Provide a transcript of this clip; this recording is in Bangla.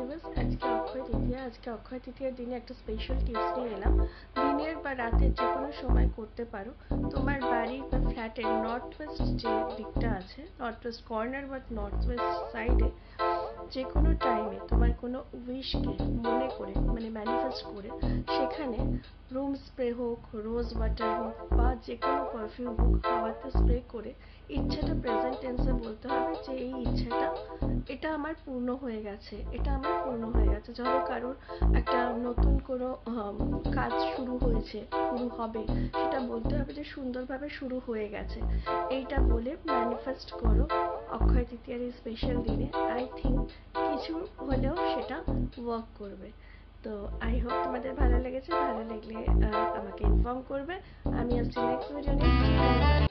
ভিউয়ার্স, আজকে অক্ষয় তৃতীয়ার দিনে একটা স্পেশাল টিপস নিয়ে এলাম। দিনের বা রাতের যে কোনো সময় করতে পারো। তোমার বাড়ির বা ফ্ল্যাটের নর্থ ওয়েস্ট যে দিকটা আছে, নর্থ ওয়েস্ট কর্নার বা নর্থ ওয়েস্ট সাইডে যে কোনো টাইমে তোমার কোনো উইশকে মনে করে মানে ম্যানিফেস্ট করে সেখানে রুম স্প্রে হোক, রোজ ওয়াটার হোক বা যে কোনো পারফিউম হোক, হাওয়াতে স্প্রে করে ইচ্ছাটা প্রেজেন্ট টেন্সে বলতে হবে যে এই ইচ্ছাটা এটা আমার পূর্ণ হয়ে গেছে, এটা আমার পূর্ণ হয়ে গেছে। ধরো কারোর একটা নতুন কোনো কাজ শুরু হয়েছে, শুরু হবে, সেটা বলতে হবে যে সুন্দরভাবে শুরু হয়ে গেছে। এইটা বলে ম্যানিফেস্ট করো অক্ষয় তৃতীয়ার এই স্পেশাল দিনে। আই থিঙ্ক কিছু হলেও সেটা ওয়ার্ক করবে। তো আই হোপ তোমাদের ভালো লেগেছে। ভালো লাগলে আমাকে ইনফর্ম করবে। আমি আসছি নেক্সট ভিডিও নিয়ে।